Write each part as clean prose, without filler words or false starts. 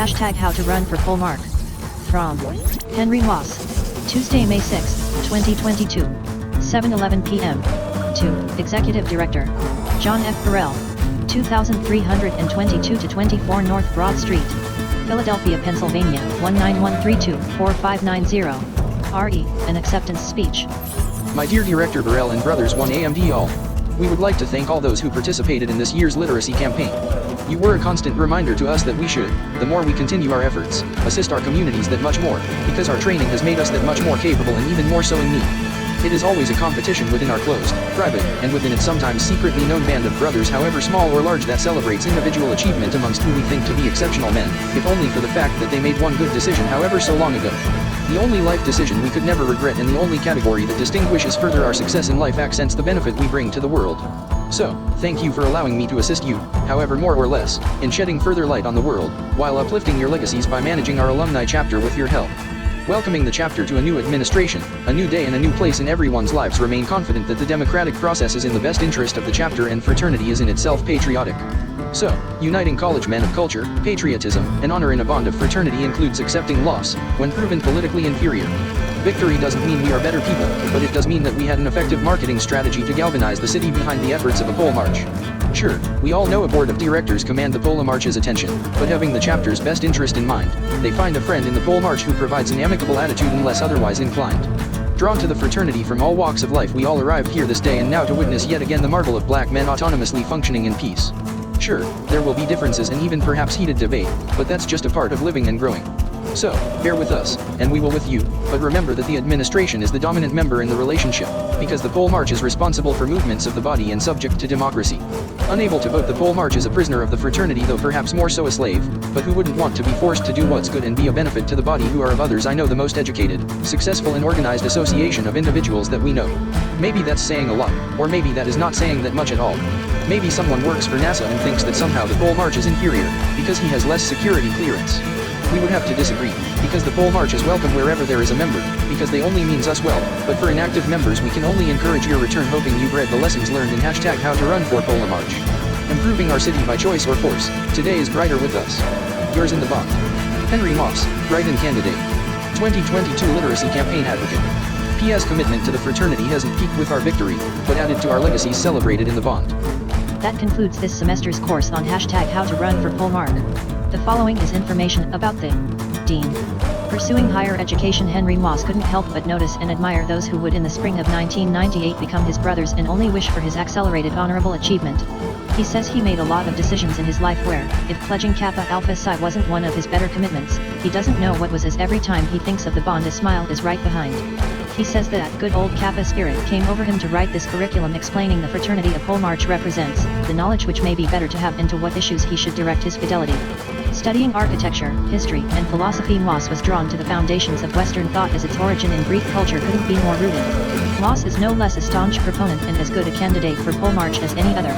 Hashtag how to run for pole mark. From Henry Moss. Tuesday, May 6, 2022. 7:11 p.m. To Executive Director John F. Burrell. 2322 to 24 North Broad Street, Philadelphia, Pennsylvania 19132-4590. RE, an acceptance speech. My dear Director Burrell and Brothers 1AMD all. We would like to thank all those who participated in this year's literacy campaign. You were a constant reminder to us that we should, the more we continue our efforts, assist our communities that much more, because our training has made us that much more capable and even more so in need. It is always a competition within our closed, private, and within its sometimes secretly known band of brothers, however small or large, that celebrates individual achievement amongst who we think to be exceptional men, if only for the fact that they made one good decision however so long ago. The only life decision we could never regret, and the only category that distinguishes further our success in life, accents the benefit we bring to the world. So, thank you for allowing me to assist you, however more or less, in shedding further light on the world, while uplifting your legacies by managing our alumni chapter with your help. Welcoming the chapter to a new administration, a new day and a new place in everyone's lives, remain confident that the democratic process is in the best interest of the chapter and fraternity is in itself patriotic. So, uniting college men of culture, patriotism, and honor in a bond of fraternity includes accepting loss, when proven politically inferior. Victory doesn't mean we are better people, but it does mean that we had an effective marketing strategy to galvanize the city behind the efforts of a pole march. Sure, we all know a board of directors command the pole march's attention, but having the chapter's best interest in mind, they find a friend in the pole march who provides an amicable attitude unless otherwise inclined. Drawn to the fraternity from all walks of life, we all arrived here this day and now to witness yet again the marvel of black men autonomously functioning in peace. Sure, there will be differences and even perhaps heated debate, but that's just a part of living and growing. So, bear with us, and we will with you, but remember that the administration is the dominant member in the relationship, because the pole march is responsible for movements of the body and subject to democracy. Unable to vote, the pole march is a prisoner of the fraternity, though perhaps more so a slave, but who wouldn't want to be forced to do what's good and be a benefit to the body who are of others? I know the most educated, successful and organized association of individuals that we know. Maybe that's saying a lot, or maybe that is not saying that much at all. Maybe someone works for NASA and thinks that somehow the pole march is inferior, because he has less security clearance. We would have to disagree, because the pole march is welcome wherever there is a member, because they only means us well, but for inactive members we can only encourage your return, hoping you've read the lessons learned in hashtag how to run for pole march. Improving our city by choice or force, today is brighter with us. Yours in the bond. Henry Moss, write-in candidate. 2022 literacy campaign advocate. P.S. Commitment to the fraternity hasn't peaked with our victory, but added to our legacies celebrated in the bond. That concludes this semester's course on hashtag how to run for pole mark. The following is information about the Dean. Pursuing higher education, Henry Moss couldn't help but notice and admire those who would in the spring of 1998 become his brothers and only wish for his accelerated honorable achievement. He says he made a lot of decisions in his life where, if pledging Kappa Alpha Psi wasn't one of his better commitments, he doesn't know what was, as every time he thinks of the bond a smile is right behind. He says that good old Kappa spirit came over him to write this curriculum explaining the fraternity a pole march represents, the knowledge which may be better to have into what issues he should direct his fidelity. Studying architecture, history, and philosophy, Moss was drawn to the foundations of Western thought as its origin in Greek culture couldn't be more rooted. Moss is no less a staunch proponent and as good a candidate for pole march as any other.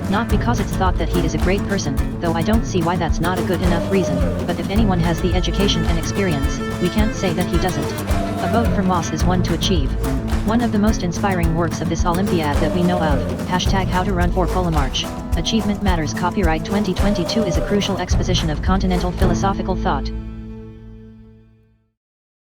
Not because it's thought that he is a great person, though I don't see why that's not a good enough reason, but if anyone has the education and experience, we can't say that he doesn't. A vote for Moss is one to achieve. One of the most inspiring works of this Olympiad that we know of, hashtag how to run for pole march. Achievement Matters. Copyright 2022 is a crucial exposition of continental philosophical thought.